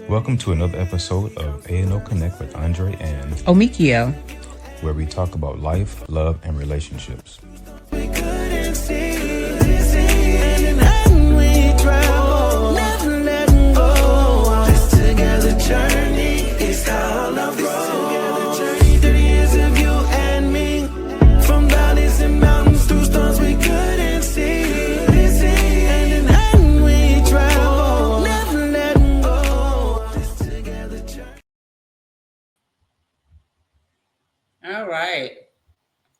Welcome to another episode of A&O Connect with Andre and Omeakio. where we talk about life, love, and relationships. All right.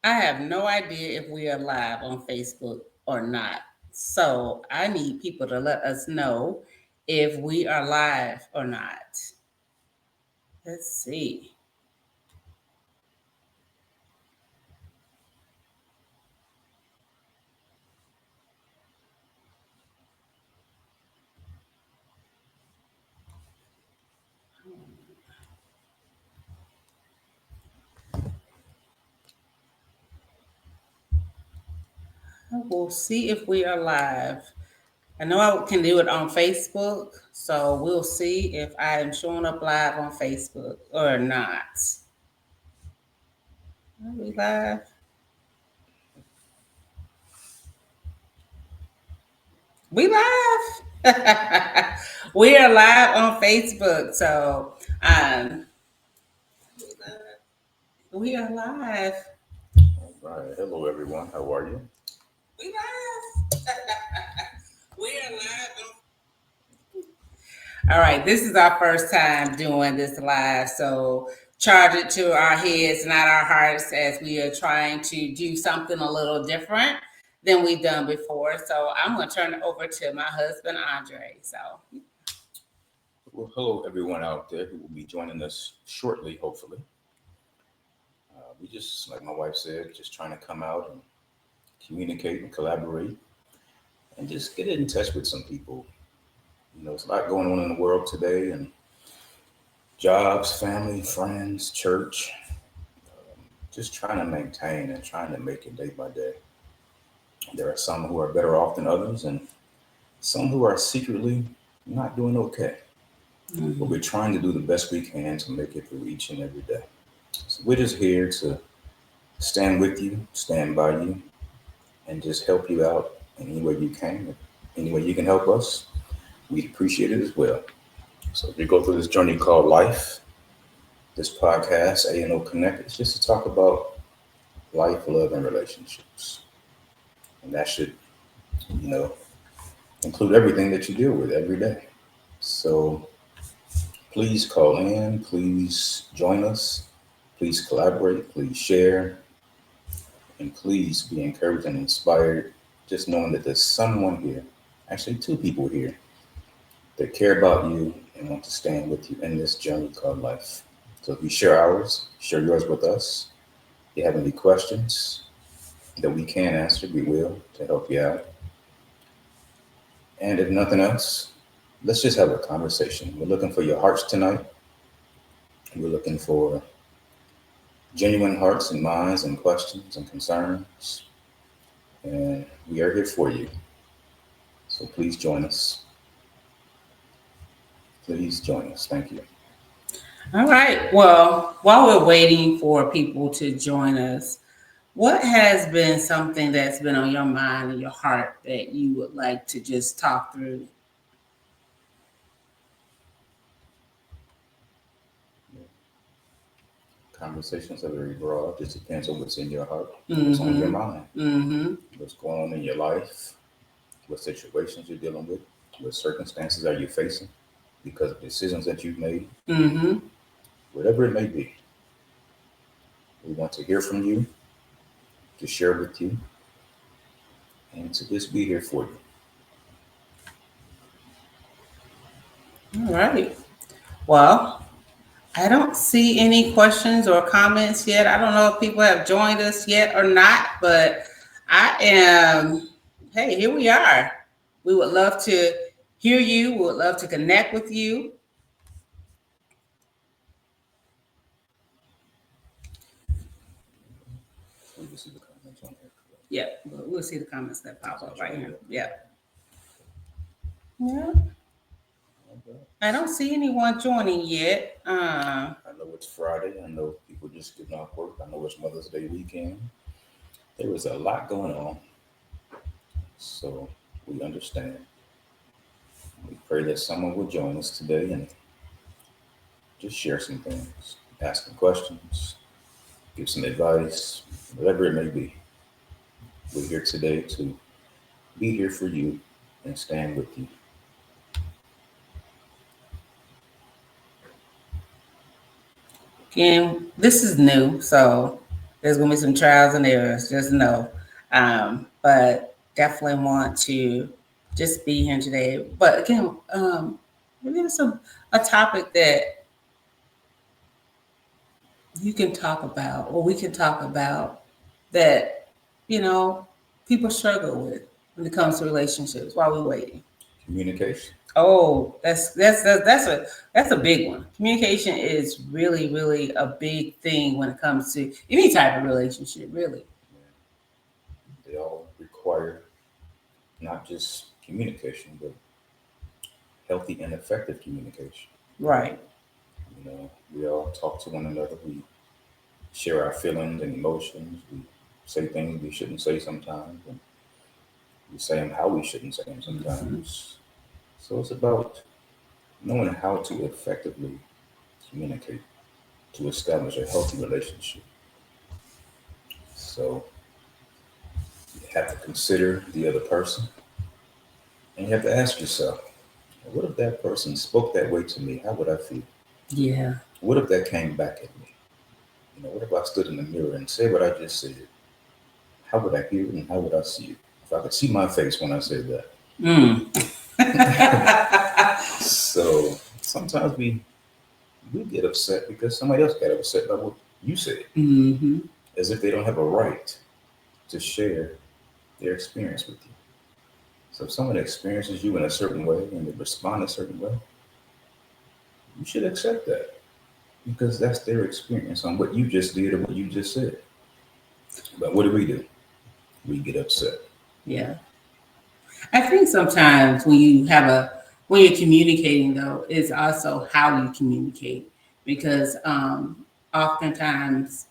I have no idea if we are live on Facebook or not. So I need people to let us know if we are live or not. Let's see. We'll see if we are live. I know I can do it on Facebook, so we'll see if I am showing up live on Facebook or not. Are we live? We live. We are live on Facebook, so we are live. All right. Hello, everyone. How are you? We live. We are live. All right, this is our first time doing this live, so charge it to our heads, not our hearts, as we are trying to do something a little different than we've done before. So I'm going to turn it over to my husband, Andre. So, Well, hello, everyone out there who will be joining us shortly, hopefully. We just, like my wife said, just trying to come out and communicate and collaborate and just get in touch with some people. You know, there's a lot going on in the world today, and jobs, family, friends, church, just trying to maintain and trying to make it day by day. There are some who are better off than others, and some who are secretly not doing okay. But we're trying to do the best we can to make it through each and every day. So we're just here to stand with you, stand by you, and just help you out in any way you can. Any way you can help us, we'd appreciate it as well. So if you go through this journey called life, this podcast, A&O Connect, it's just to talk about life, love, and relationships. And that should, you know, include everything that you deal with every day. So please call in, please join us, please collaborate, please share, and please be encouraged and inspired just knowing that there's someone here, actually two people here, that care about you and want to stand with you in this journey called life. So if you share ours, share yours with us. If you have any questions that we can answer, we will to help you out. And if nothing else, let's just have a conversation. We're looking for your hearts tonight. We're looking for genuine hearts and minds and questions and concerns. And we are here for you. So please join us. Please join us. Thank you. all right. Well, while we're waiting for people to join us, what has been something that's been on your mind and your heart that you would like to just talk through? Conversations are very broad. Just depends on what's in your heart, what's on your mind, what's going on in your life, what situations you're dealing with, what circumstances are you facing because of decisions that you've made, whatever it may be. We want to hear from you, to share with you, and to just be here for All right. Well, I don't see any questions or comments yet. I don't know if people have joined us yet or not, but I am, hey, here we are. We would love to hear you. We would love to connect with you. you. We can see the comments on here. Yeah, we'll see the comments that pop up right here. Yeah. Yeah. I don't see anyone joining yet. I know it's Friday. I know people just getting off work. I know it's Mother's Day weekend. There is a lot going on, so we understand. We pray that someone will join us today and just share some things, ask some questions, give some advice, whatever it may be. We're here today to be here for you and stand with you. Again, this is new, so there's gonna be some trials and errors. Just know, but definitely want to just be here today. But again, maybe it's a topic that you can talk about, or we can talk about that you know people struggle with when it comes to relationships while we're waiting. Communication. Oh, that's a big one. Communication is really a big thing when it comes to any type of relationship, really. They all require not just communication, but healthy and effective communication. Right. You know, we all talk to one another. We share our feelings and emotions. We say things we shouldn't say sometimes, and we say them how we shouldn't say them sometimes. So it's about knowing how to effectively communicate to establish a healthy relationship. So you have to consider the other person, and you have to ask yourself, what if that person spoke that way to me? How would I feel? Yeah. What if that came back at me? You know, what if I stood in the mirror and said what I just said? How would I hear it and how would I see it? If I could see my face when I said that. Mm. So sometimes we get upset because somebody else got upset by what you said, Mm-hmm. as if they don't have a right to share their experience with you. So if someone experiences you in a certain way and they respond a certain way, you should accept that because that's their experience on what you just did or what you just said. But what do? We get upset. Yeah. I think sometimes when you're communicating though, it's also how you communicate because oftentimes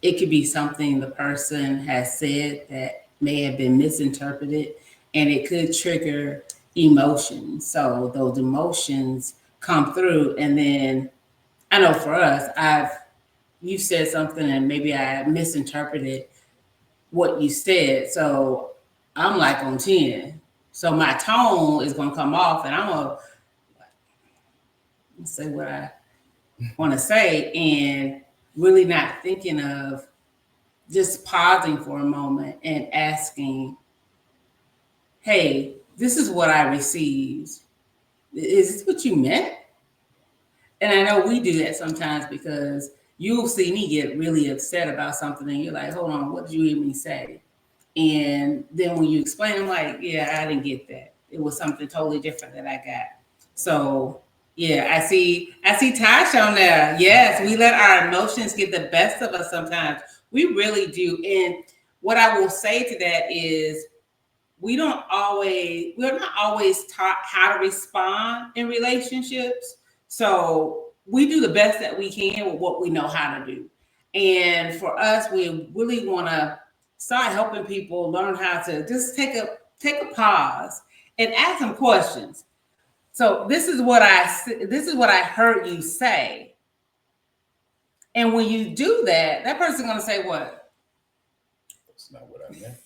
it could be something the person has said that may have been misinterpreted and it could trigger emotions. So those emotions come through and then I know for us, you said something and maybe I misinterpreted what you said. So I'm like on 10. So my tone is gonna come off and I'm gonna say what I wanna say and really not thinking of just pausing for a moment and asking, hey, this is what I received. Is this what you meant? And I know we do that sometimes because you'll see me get really upset about something and you're like, hold on, what did you hear me say? And then when you explain, I'm like, yeah, I didn't get that. It was something totally different that I got. So yeah, I see Tasha on there. Yes, we let our emotions get the best of us sometimes. We really do. And what I will say to that is we're not always taught how to respond in relationships. So we do the best that we can with what we know how to do. And for us, we really want to start helping people learn how to just take a pause and ask them questions. So this is what I heard you say. And when you do that, that person's gonna say what? That's not what I meant.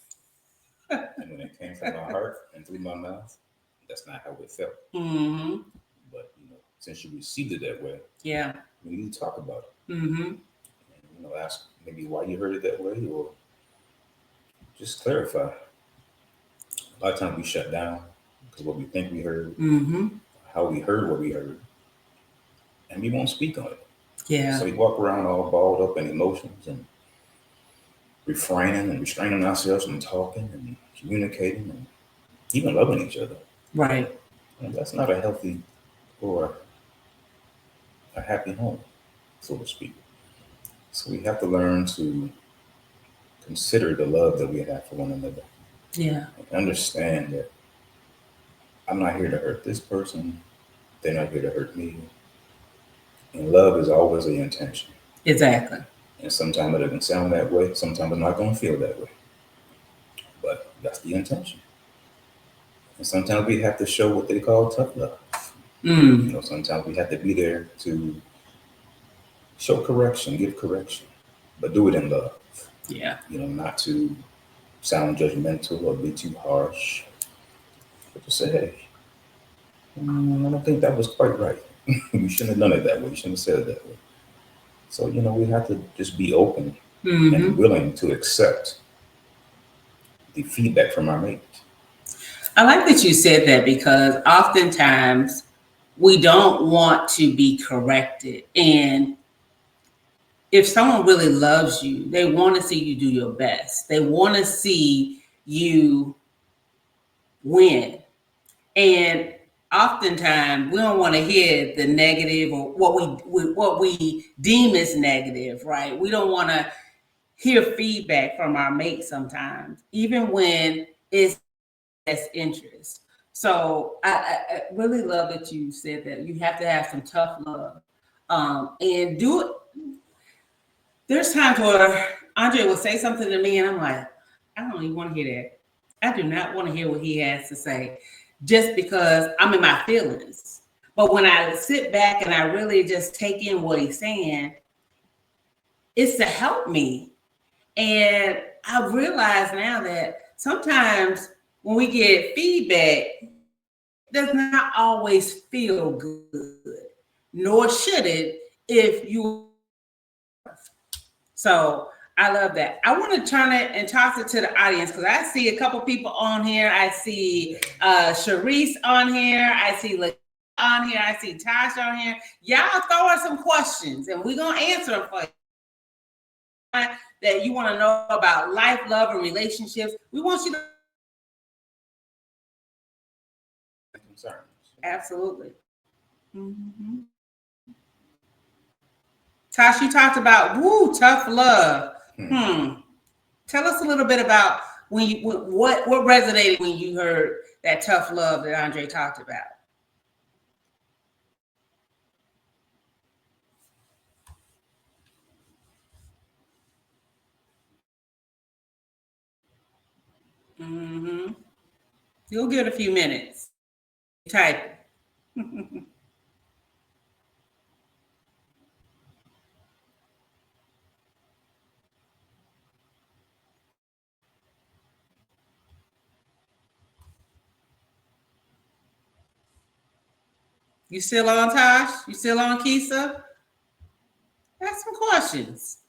And when it came from my heart and through my mouth, that's not how it felt. Mm-hmm. But you know, since you received it that way, yeah, we need to talk about it. Mm-hmm. And, you know, ask maybe why you heard it that way, or just clarify. A lot of times we shut down because what we think we heard, Mm-hmm. how we heard what we heard, and we won't speak on it. Yeah. So we walk around all balled up in emotions and refraining and restraining ourselves from talking and communicating and even loving each other. Right. And that's not a healthy or a happy home, so to speak. So we have to learn to consider the love that we have for one another Yeah. and understand that I'm not here to hurt this person. They're not here to hurt me. And love is always the intention. Exactly. And sometimes it doesn't sound that way. Sometimes I'm not going to feel that way. But that's the intention. And sometimes we have to show what they call tough love. You know, sometimes we have to be there to show correction, give correction, but do it in love. Yeah. You know, not to sound judgmental or be too harsh, but to say, hey, I don't think that was quite right. You shouldn't have done it that way. You shouldn't have said it that way. So, you know, we have to just be open and willing to accept the feedback from our mate. I like that you said that, because oftentimes we don't want to be corrected. And if someone really loves you, they want to see you do your best. They want to see you win. And oftentimes we don't want to hear the negative, or what we deem as negative, right? We don't want to hear feedback from our mate sometimes, even when it's best interest. So I really love that you said that. You have to have some tough love, and do it. There's times where Andre will say something to me and I'm like, I don't even want to hear that. I do not want to hear what he has to say, just because I'm in my feelings. But when I sit back and I really just take in what he's saying, it's to help me. And I've realized now that sometimes when we get feedback, it does not always feel good, nor should it if you. So I love that. I want to turn it and toss it to the audience, because I see a couple people on here. I see Sharice on here. I see La on here. I see Tasha on here. Y'all throw us some questions and we're going to answer them for you. That you want to know about life, love, and relationships. We want you to. Concerns. Absolutely. Tosh, you talked about tough love. Tell us a little bit about when you what resonated when you heard that tough love that Andre talked about. You'll give it a few minutes. Type. You still on, Tosh? You still on, Kisa? Ask some questions.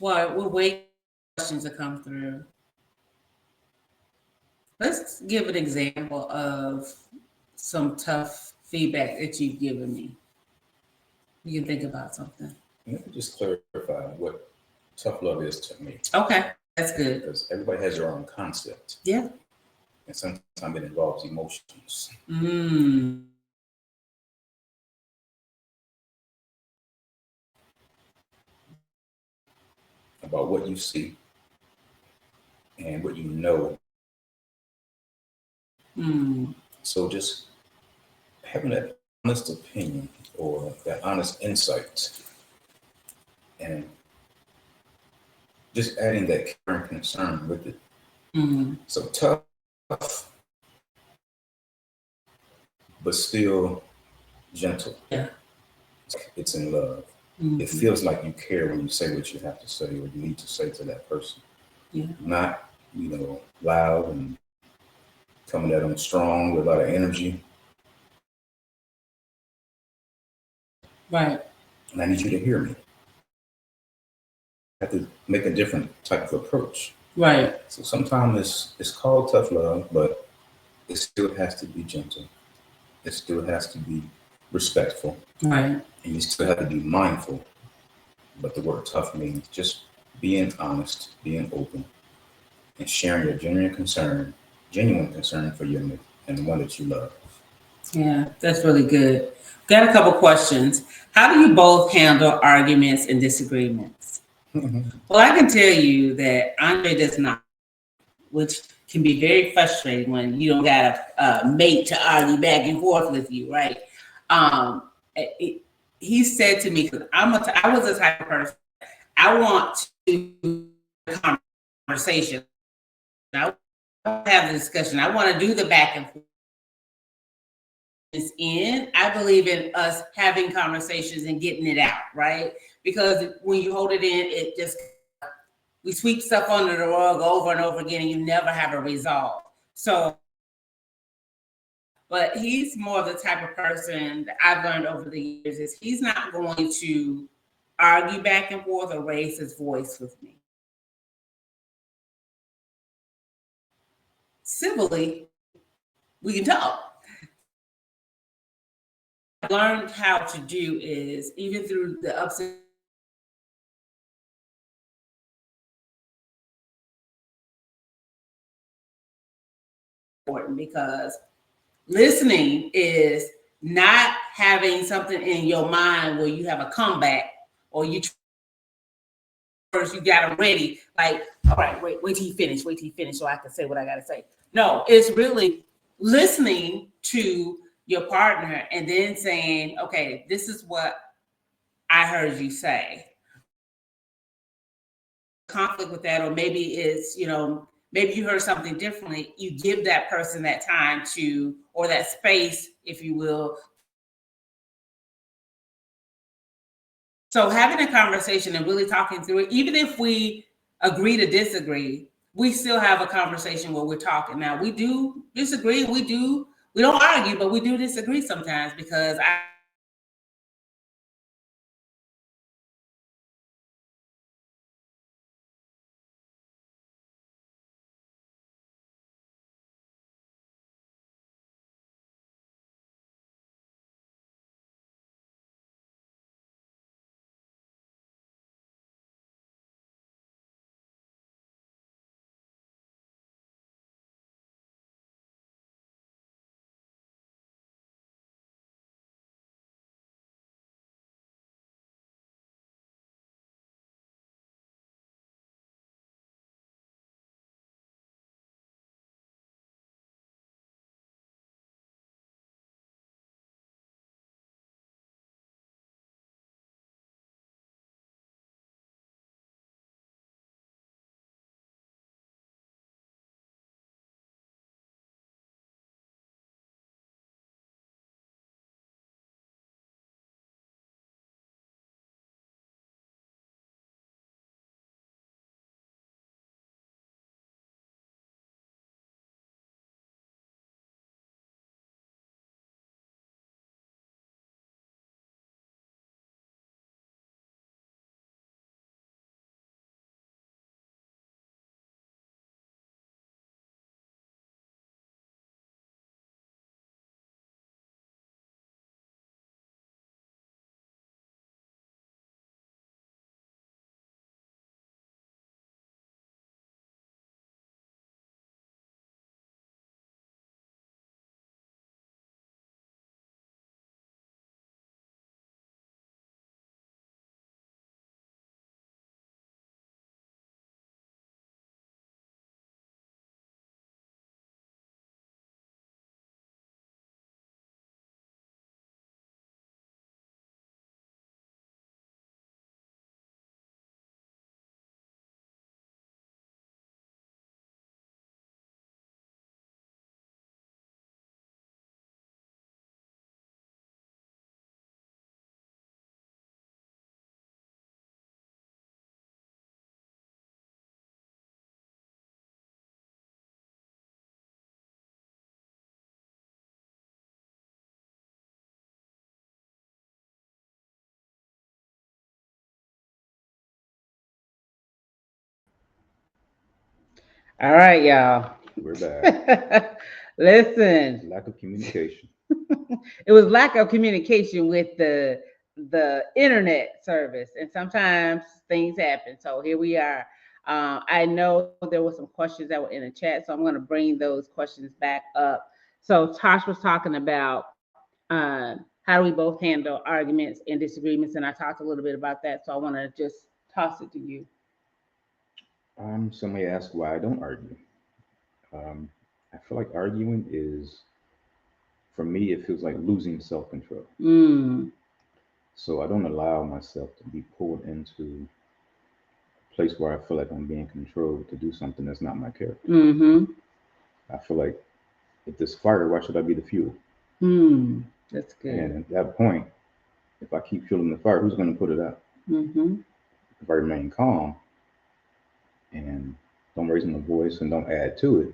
Well, we'll wait for questions to come through. Let's give an example of some tough feedback that you've given me. You can think about something. Let me just clarify what tough love is to me. Okay, that's good. Because everybody has their own concept. Yeah. And sometimes it involves emotions. About what you see and what you know. So just having that honest opinion or that honest insight, and just adding that care and concern with it. So tough, but still gentle. Yeah. It's in love. It feels like you care when you say what you have to say or you need to say to that person. Yeah. Not, loud and coming at them strong with a lot of energy. Right. And I need you to hear me. I have to make a different type of approach. Right. So sometimes it's called tough love, but it still has to be gentle. It still has to be respectful. Right. And you still have to be mindful. But the word tough means just being honest, being open, and sharing your genuine concern for your mate and the one that you love. Yeah, that's really good. Got a couple questions. How do you both handle arguments and disagreements? Well, I can tell you that Andre does not, which can be very frustrating when you don't got a mate to argue back and forth with you, right? Um, he said to me, because I was the type of person, I want to have a conversation. I want to have the discussion. I want to do the back and forth. I believe in us having conversations and getting it out, right? Because when you hold it in, it just we sweep stuff under the rug over and over again, and you never have a resolve. So, but he's more the type of person that I've learned over the years is he's not going to argue back and forth or raise his voice with me. Civilly, we can talk. I've learned how to do is even through the ups and downs, because listening is not having something in your mind where you have a comeback or first you got them ready. Like, all right, wait till you finish. Wait till you finish so I can say what I got to say. No, it's really listening to your partner and then saying, okay, this is what I heard you say. Conflict with that, or maybe it's, maybe you heard something differently. You give that person that time to, or that space, if you will. So having a conversation and really talking through it, even if we agree to disagree, we still have a conversation where we're talking. Now we do disagree. We don't argue, but we do disagree sometimes because All right, y'all. We're back. Listen, Lack of communication. it was lack of communication with the internet service, and sometimes things happen. So here we are. I know there were some questions that were in the chat, so I'm going to bring those questions back up. So Tosh was talking about how do we both handle arguments and disagreements, and I talked a little bit about that. So I want to just toss it to you. Some may ask why I don't argue. I feel like arguing is, for me, it feels like losing self-control. Mm. So I don't allow myself to be pulled into a place where I feel like I'm being controlled to do something that's not my character. Mm-hmm. I feel like if there's fire, why should I be the fuel? Mm. That's good. And at that point, if I keep fueling the fire, who's going to put it out? Mm-hmm. If I remain calm and don't raise my voice and don't add to it,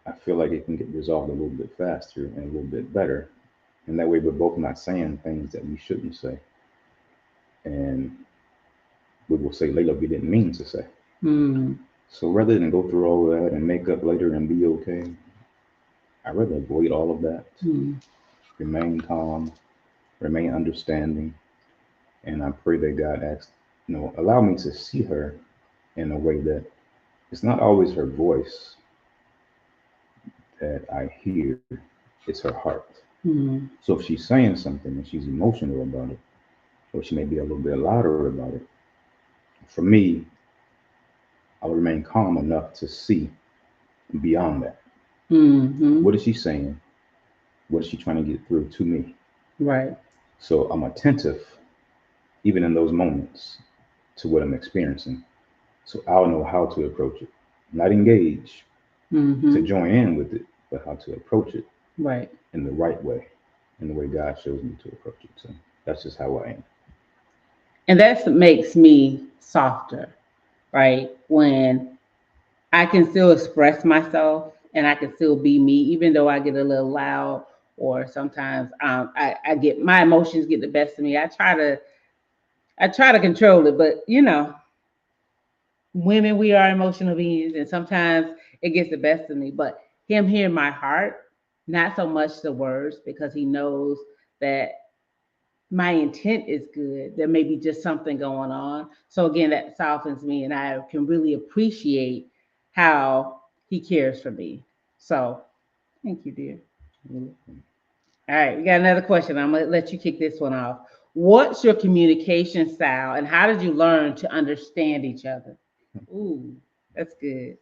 I feel like it can get resolved a little bit faster and a little bit better. And that way, we're both not saying things that we shouldn't say. And we will say later we didn't mean to say. Mm. So rather than go through all of that and make up later and be okay, I'd rather avoid all of that, Mm. remain calm, remain understanding. And I pray that God asks, allow me to see her in a way that it's not always her voice that I hear, it's her heart. Mm. So if she's saying something and she's emotional about it, or she may be a little bit louder about it, for me, I'll remain calm enough to see beyond that. Mm-hmm. What is she saying? What is she trying to get through to me? Right. So I'm attentive, even in those moments, to what I'm experiencing. So I'll know how to approach it. Not engage to Mm-hmm. join in with it, but how to approach it Right. in the right way, in the way God shows me to approach it. So that's just how I am. And that makes me softer, right? When I can still express myself and I can still be me, even though I get a little loud or sometimes I get my emotions get the best of me. I try to control it, but women, we are emotional beings, and sometimes it gets the best of me. But him hearing my heart, not so much the words, because he knows that my intent is good. There may be just something going on. So again, that softens me, and I can really appreciate how he cares for me. So thank you, dear. All right, we got another question. I'm gonna let you kick this one off. What's your communication style, and how did you learn to understand each other? Ooh, that's good.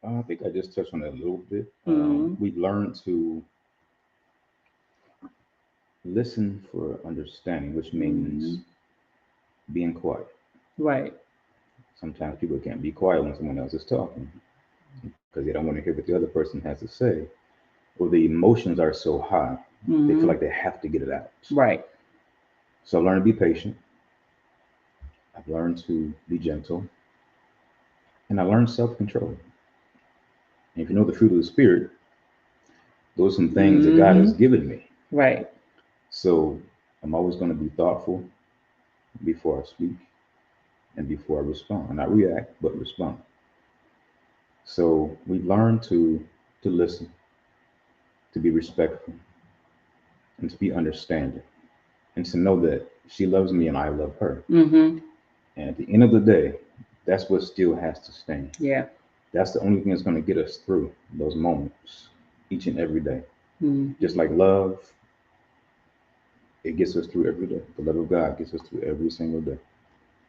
I think I just touched on that a little bit. Hmm. We've learned to listen for understanding, which means Hmm. being quiet. Right. Sometimes people can't be quiet when someone else is talking because they don't want to hear what the other person has to say, or the emotions are so high, they feel Hmm. like they have to get it out. Right. So I learned to be patient. I've learned to be gentle, and I learned self-control. And if you know the fruit of the spirit, those are some things that God has Hmm. given me. Right. So I'm always going to be thoughtful before I speak and before I respond. Not react, but respond. So we've learned to listen, to be respectful, and to be understanding, and to know that she loves me and I love her. Hmm. And at the end of the day, that's what still has to stand. Yeah. That's the only thing that's going to get us through those moments each and every day. Hmm. Just like love, it gets us through every day. The love of God gets us through every single day.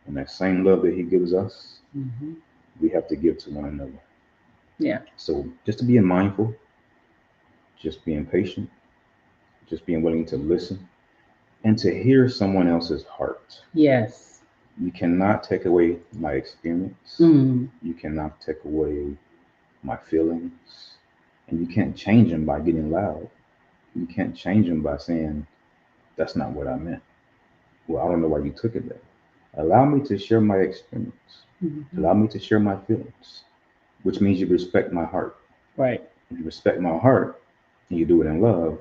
And that same love that He gives us, Hmm. we have to give to one another. Yeah. So just to being mindful, just being patient, just being willing to listen and to hear someone else's heart. Yes. You cannot take away my experience. Mm. You cannot take away my feelings. And you can't change them by getting loud. You can't change them by saying, that's not what I meant. Well, I don't know why you took it there. Allow me to share my experience. Hmm. Allow me to share my feelings, which means you respect my heart. Right. If you respect my heart and you do it in love,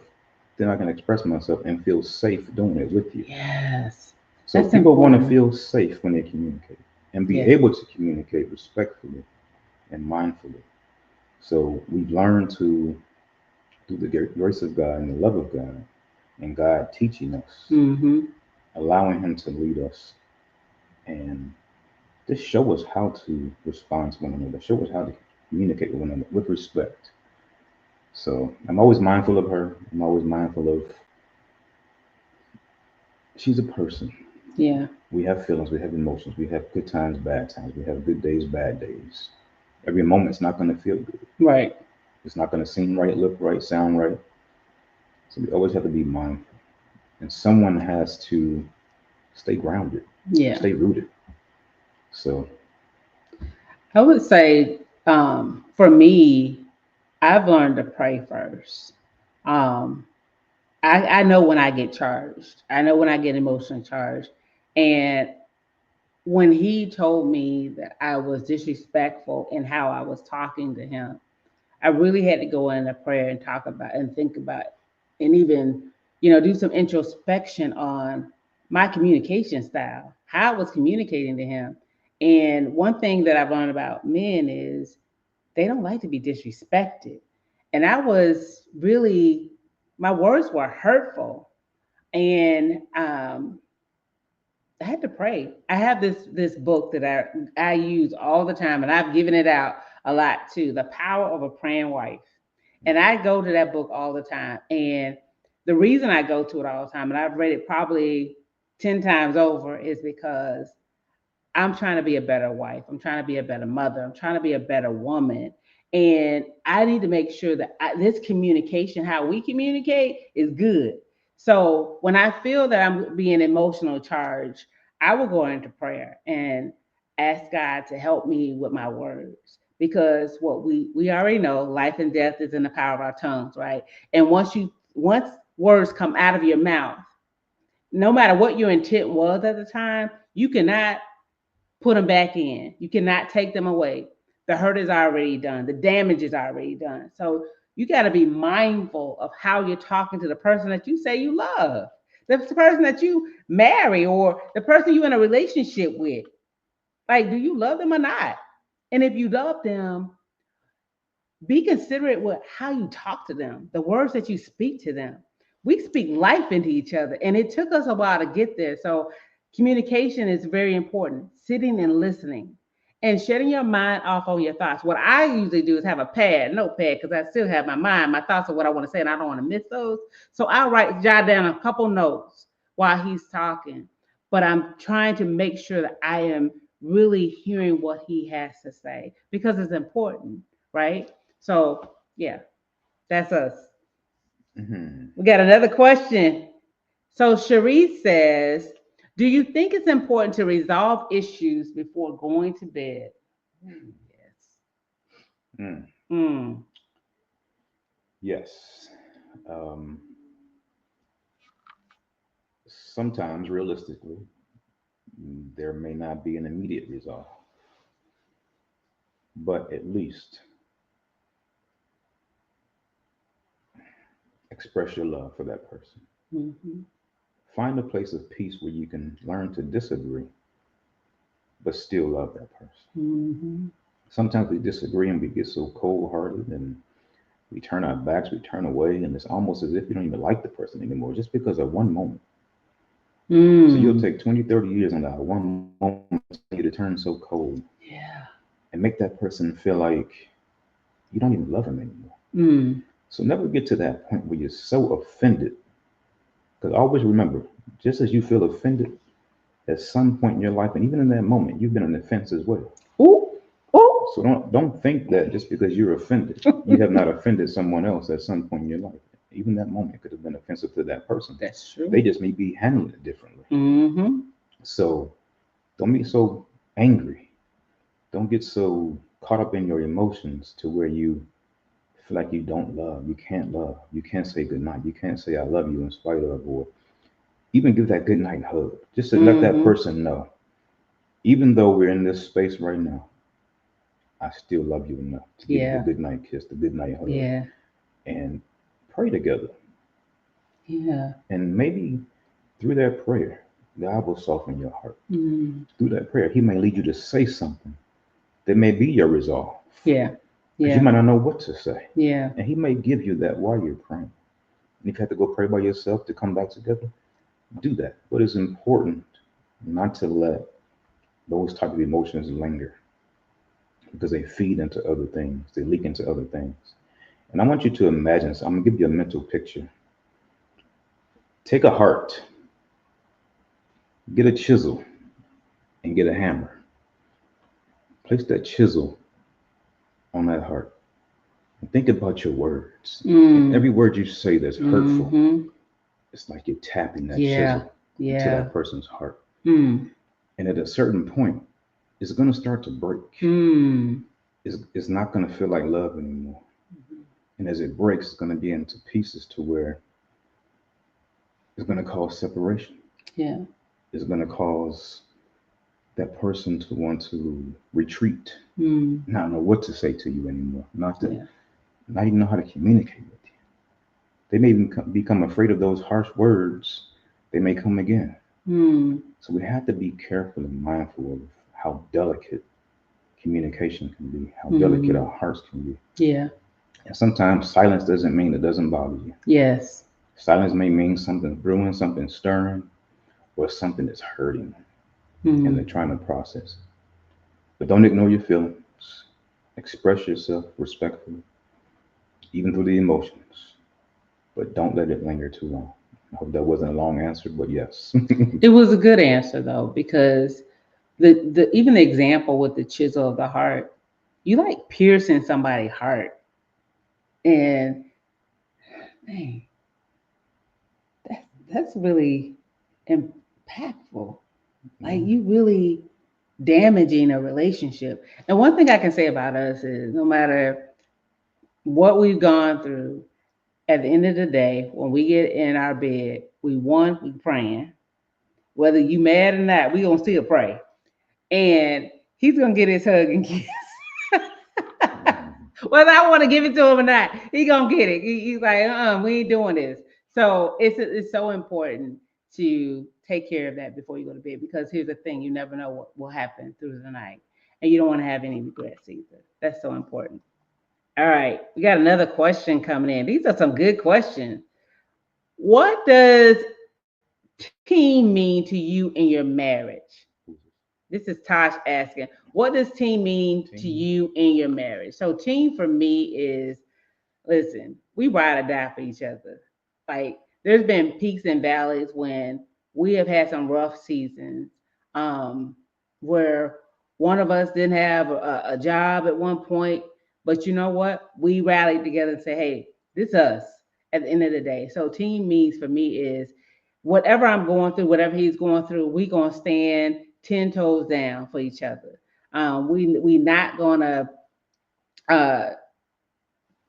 then I can express myself and feel safe doing it with you. Yes. So That's people want to important. feel safe when they communicate and be Yeah. able to communicate respectfully and mindfully. So we've learned to, through the grace of God and the love of God, and God teaching us, Hmm. allowing Him to lead us, and just show us how to respond to one another, show us how to communicate with one another with respect. So I'm always mindful of her. I'm always mindful of she's a person. Yeah. We have feelings, we have emotions, we have good times, bad times, we have good days, bad days. Every moment's not going to feel good. Right. It's not going to seem right, look right, sound right. So we always have to be mindful. And someone has to stay grounded, Yeah. stay rooted. So, I would say, for me, I've learned to pray first. Um, I know when I get charged. I know when I get emotionally charged. And when he told me that I was disrespectful in how I was talking to him, I really had to go in a prayer and talk about and think about and even, do some introspection on my communication style, how I was communicating to him. And one thing that I've learned about men is they don't like to be disrespected. And I was really, my words were hurtful. And I had to pray. I have this book that I use all the time, and I've given it out a lot too. The Power of a Praying Wife, and I go to that book all the time. And the reason I go to it all the time, and I've read it probably 10 times over, is because I'm trying to be a better wife. I'm trying to be a better mother. I'm trying to be a better woman. And I need to make sure that this communication, how we communicate, is good. So when I feel that I'm being emotional charged, I will go into prayer and ask God to help me with my words. Because what we already know, life and death is in the power of our tongues, right? And once words come out of your mouth, no matter what your intent was at the time, you cannot put them back in. You cannot take them away. The hurt is already done. The damage is already done. So you got to be mindful of how you're talking to the person that you say you love, the person that you marry, or the person you're in a relationship with. Like, do you love them or not? And if you love them, be considerate with how you talk to them, the words that you speak to them. We speak life into each other, and it took us a while to get there. So, communication is very important. Sitting and listening, and shutting your mind off on your thoughts. What I usually do is have a notepad, because I still have my mind, my thoughts of what I want to say, and I don't want to miss those. So I'll jot down a couple notes while he's talking, but I'm trying to make sure that I am really hearing what he has to say because it's important, right? So yeah, that's us. mhm. We got another question. So Cherise says, do you think it's important to resolve issues before going to bed? Yes. Mm, Mm, yes. Um, Sometimes, realistically, there may not be an immediate resolve, but at least express your love for that person. mhm, Find a place of peace where you can learn to disagree, but still love that person. mhm. Sometimes we disagree and we get so cold hearted and we turn our backs, we turn away, and it's almost as if we don't even like the person anymore just because of one moment. So you'll Mm, take 20, 30 years on that one moment for you to turn so cold yeah. and make that person feel like you don't even love him anymore. Mm, So never get to that point where you're so offended. Because always remember, just as you feel offended, at some point in your life, and even in that moment, you've been an offense as well. ooh, ooh. So don't think that just because you're offended, you have not offended someone else at some point in your life. Even that moment could have been offensive to that person. That's They true. just may be handling it differently. Mm-hmm. So don't be so angry. Don't get so caught up in your emotions to where you feel like you don't love, you can't love, you can't say goodnight, you can't say I love you in spite of, or even give that good night hug, just to let that Mm-hmm. person know, even though we're in this space right now, I still love you enough to give you the Yeah. good night kiss, the good night hug, Yeah. and pray together. Yeah. And maybe through that prayer, God will soften your heart. Mm, Through that prayer, He may lead you to say something that may be your resolve, yeah. because you Yeah. might not know what to say. Yeah. And He may give you that while you're praying. And if you have to go pray by yourself to come back together, do that. But it's important not to let those type of emotions linger because they feed into other things, they leak into other things. And I want you to imagine, so I'm gonna give you a mental picture. Take a heart, Get a chisel and get a hammer. Place that chisel on that heart. And think about your words. And every word you say that's hurtful, it's like you're tapping that chisel into that person's heart. And at a certain point, it's going to start to break. It's not going to feel like love anymore. And as it breaks, it's going to be into pieces to where it's going to cause separation. Yeah. It's going to cause that person to want to retreat, not know what to say to you anymore, not even know how to communicate with you. They may even become afraid of those harsh words. They may come again. So we have to be careful and mindful of how delicate communication can be, how delicate our hearts can be. Yeah. And sometimes silence doesn't mean it doesn't bother you. Yes. Silence may mean something brewing, something stirring, or something that's hurting, and they're trying to process it. But don't ignore your feelings. Express yourself respectfully, even through the emotions. But don't let it linger too long. I hope that wasn't a long answer, but yes. It was a good answer though, because the even the example with the chisel of the heart, you like piercing somebody's heart, and dang, that's really impactful. Like you really damaging a relationship. And one thing I can say about us is no matter what we've gone through, at the end of the day, when we get in our bed, we praying. Whether you mad or not, we gonna still pray. And he's gonna get his hug and kiss. Whether I want to give it to him or not, he gonna get it. He's like, we ain't doing this. So it's so important to take care of that before you go to bed, because here's the thing: you never know what will happen through the night, and you don't want to have any regrets either. That's so important. All right, we got another question coming in. These are some good questions. What does team mean to you in your marriage? This is Tosh asking, what does team mean to you in your marriage? So team for me is, listen, we ride or die for each other. Like there's been peaks and valleys when we have had some rough seasons, where one of us didn't have a job at one point, but you know what? We rallied together and say, hey, this is us at the end of the day. So team means for me is whatever I'm going through, whatever he's going through, we gonna stand 10 toes down for each other. We not gonna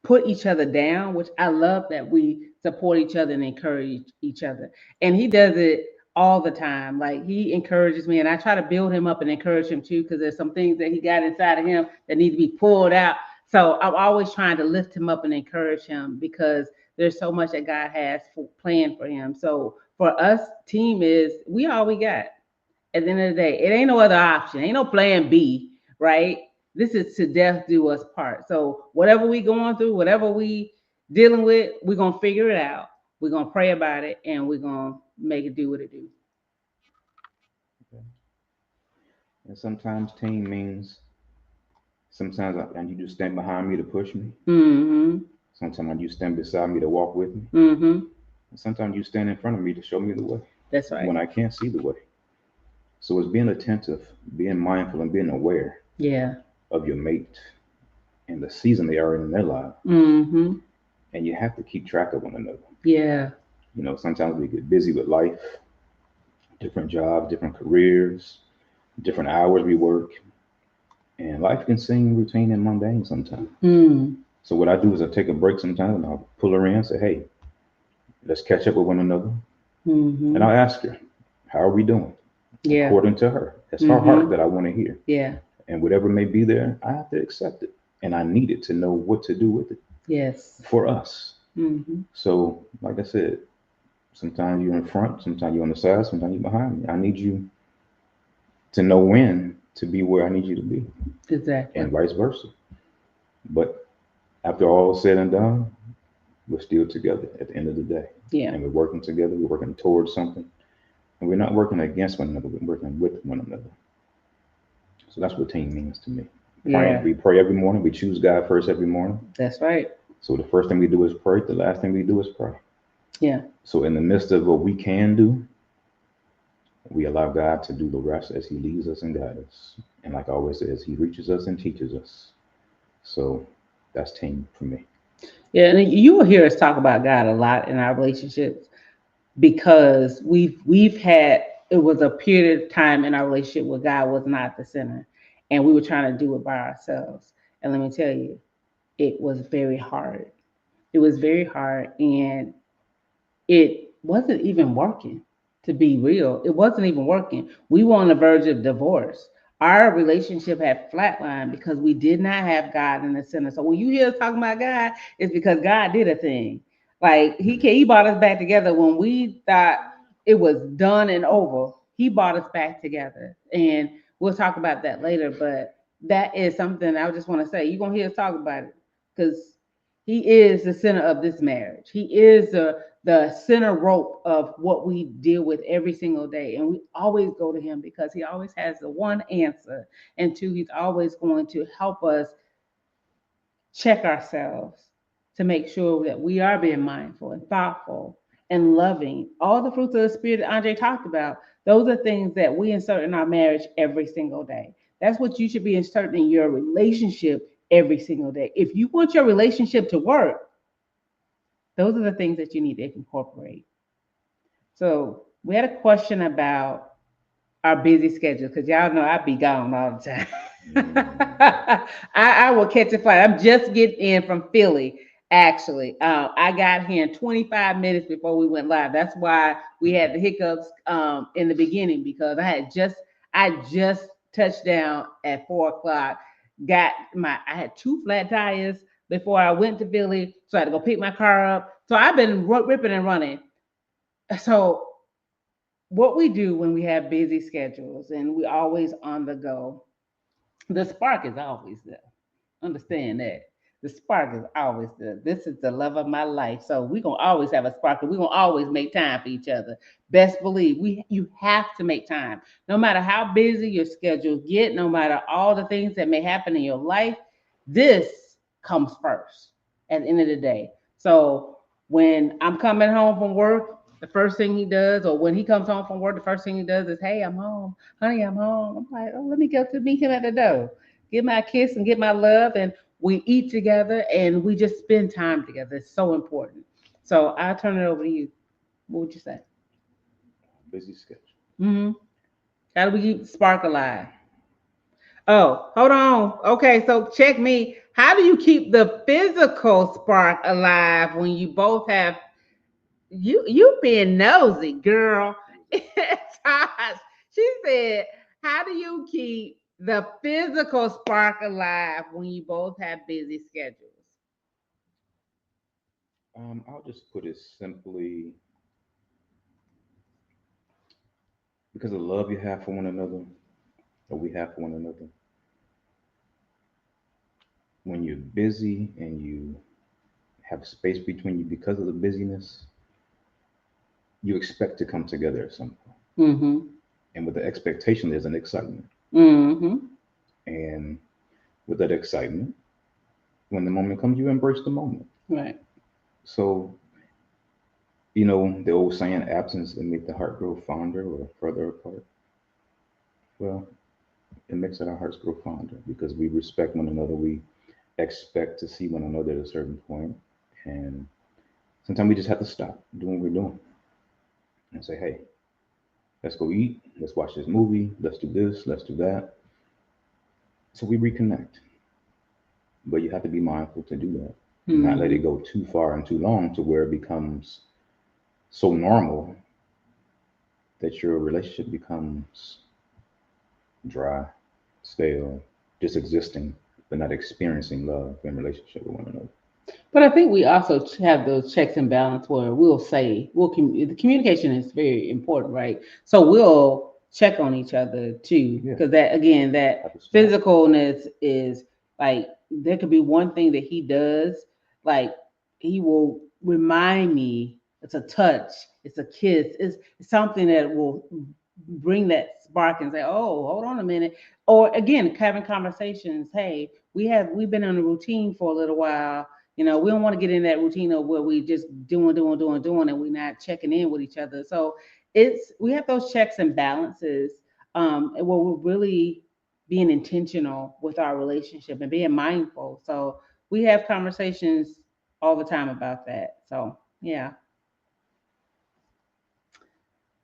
put each other down, which I love that we support each other and encourage each other. And he does it all the time. Like he encourages me, and I try to build him up and encourage him too, because there's some things that he got inside of him that need to be pulled out. So I'm always trying to lift him up and encourage him, because there's so much that God has planned for him. So for us, team is we all we got. At the end of the day, it ain't no other option. Ain't no plan B, right? This is to death do us part. So whatever we going through, whatever we dealing with, we're gonna figure it out. We're gonna pray about it, and we're gonna make it do what it do. Okay. And sometimes team means sometimes I need you to stand behind me to push me. Sometimes I need you to stand beside me to walk with me. And sometimes you stand in front of me to show me the way. That's right. When I can't see the way. So it's being attentive, being mindful, and being aware of your mate and the season they are in their life. And you have to keep track of one another. Yeah. You know, sometimes we get busy with life, different jobs, different careers, different hours we work. And life can seem routine and mundane sometimes. So what I do is I take a break sometimes, and I'll pull her in and say, hey, let's catch up with one another. And I'll ask her, how are we doing? According to her. That's her heart that I want to hear. Yeah. And whatever may be there, I have to accept it. And I need it to know what to do with it. Yes. For us. So, like I said, sometimes you're in front, sometimes you're on the side, sometimes you're behind me. I need you to know when to be where I need you to be. Exactly. And vice versa. But after all is said and done, we're still together at the end of the day. Yeah. And we're working together, we're working towards something. And we're not working against one another, we're working with one another. So that's what team means to me. Praying, we pray every morning, we choose God first every morning. That's right. So the first thing we do is pray, the last thing we do is pray. Yeah. So in the midst of what we can do, We allow God to do the rest as He leads us and guides us. And like I always says, He reaches us and teaches us. So that's team for me. Yeah, and you will hear us talk about God a lot in our relationships because we've had it was a period of time in our relationship where God was not the center, and we were trying to do it by ourselves. And let me tell you, it was very hard. It was very hard, and it wasn't even working. To be real, it wasn't even working. We were on the verge of divorce. Our relationship had flatlined because we did not have God in the center. So when you hear us talking about God, it's because God did a thing. Like he brought us back together when we thought it was done and over. He brought us back together, and we'll talk about that later. But that is something I just want to say. You're gonna hear us talk about it because he is the center of this marriage. He is the center rope of what we deal with every single day. And we always go to him because he always has the one answer. And two, he's always going to help us check ourselves to make sure that we are being mindful and thoughtful and loving. All the fruits of the spirit that Andre talked about, those are things that we insert in our marriage every single day. That's what you should be inserting in your relationship every single day. If you want your relationship to work, those are the things that you need to incorporate. So we had a question about our busy schedule because y'all know I be gone all the time. I will catch a flight. I'm just getting in from Philly. Actually, I got here in 25 minutes before we went live. That's why we had the hiccups in the beginning because I just touched down at 4 o'clock. I had two flat tires before I went to Philly, so I had to go pick my car up. So I've been ripping and running. So what we do when we have busy schedules and we always on the go, the spark is always there. Understand that. The spark is always there. This is the love of my life. So we're gonna always have a spark and we're gonna always make time for each other. Best believe you have to make time. No matter how busy your schedule get, no matter all the things that may happen in your life, this comes first at the end of the day. So when I'm coming home from work, the first thing he does, or when he comes home from work, the first thing he does is, "Hey, I'm home, honey, I'm home." I'm like, "Oh, let me go to meet him at the door, give my kiss and get my love," and we eat together and we just spend time together. It's so important. So I'll turn it over to you. What would you say? Busy schedule. Mm-hmm. How do we keep the spark alive? Oh, hold on. Okay, so check me. How do you keep the physical spark alive when you both have you being nosy, girl? Tosh, she said, "How do you keep the physical spark alive when you both have busy schedules?" I'll just put it simply because of the love you have for one another, or we have for one another. When you're busy and you have space between you because of the busyness, you expect to come together at some point. Mm-hmm. And with the expectation, there's an excitement. Mm-hmm. And with that excitement, when the moment comes, you embrace the moment. Right. So, the old saying, absence can make the heart grow fonder or further apart. Well, it makes our hearts grow fonder because we respect one another. We expect to see one another at a certain point. And sometimes we just have to stop doing what we're doing and say, hey, let's go eat. Let's watch this movie. Let's do this. Let's do that. So we reconnect. But you have to be mindful to do that. Not let it go too far and too long to where it becomes so normal that your relationship becomes dry, stale, just existing, but not experiencing love and relationship with one another. But I think we also have those checks and balance where the communication is very important, right? So we'll check on each other too, Yeah. because that again, that Have to stop. physicalness is like there could be one thing that he does, like he will remind me. It's a touch, it's a kiss, it's something that will bring that spark and say, "Oh, hold on a minute." Or again, having conversations. Hey, we've been in a routine for a little while. We don't want to get in that routine of where we just doing, and we're not checking in with each other. So we have those checks and balances, and where we're really being intentional with our relationship and being mindful. So we have conversations all the time about that. So yeah.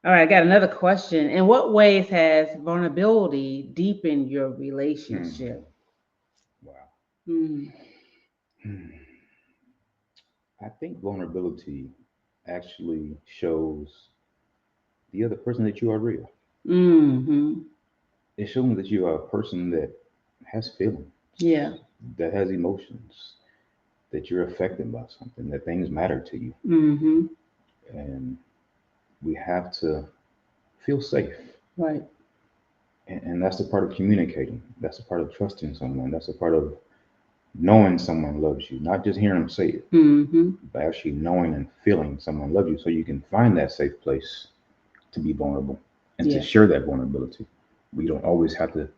All right, I got another question. In what ways has vulnerability deepened your relationship? Wow. Mm, Hmm. I think vulnerability actually shows the other person that you are real. mm-hmm. It shows me that you are a person that has feelings, Yeah. that has emotions, that you're affected by something, that things matter to you. Mm-hmm. And we have to feel safe. Right. And that's a part of communicating. That's a part of trusting someone. That's a part of knowing someone loves you, not just hearing them say it, Mm-hmm. but actually knowing and feeling someone loves you so you can find that safe place to be vulnerable and to Yeah. share that vulnerability. We don't always have to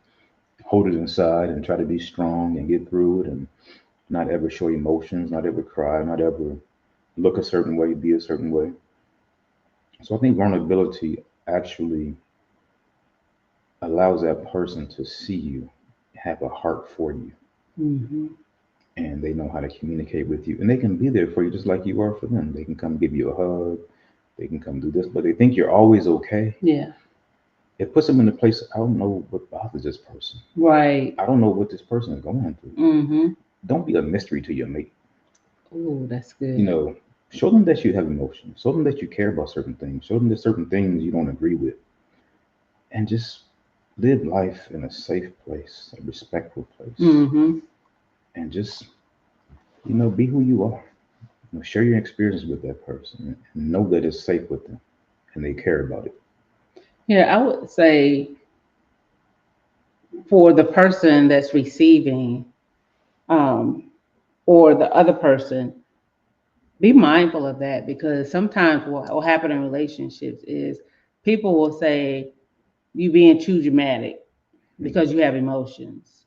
hold it inside and try to be strong and get through it and not ever show emotions, not ever cry, not ever look a certain way, be a certain way. So I think vulnerability actually allows that person to see you, have a heart for you, Mm-hmm. and they know how to communicate with you. And they can be there for you just like you are for them. They can come give you a hug, they can come do this, but they think you're always okay. Yeah. It puts them in a place, I don't know what bothers this person. Right. I don't know what this person is going through. Mm-hmm. Don't be a mystery to your mate. Oh, that's You good. know, show them that you have emotions. Show them that you care about certain things. Show them that certain things you don't agree with. And just live life in a safe place, a respectful place. Mm-hmm. And just, be who you are. Share your experience with that person and know that it's safe with them and they care about it. Yeah, I would say for the person that's receiving, um, or the other person, be mindful of that, because sometimes what will happen in relationships is people will say you being too dramatic because Mhm. you have emotions.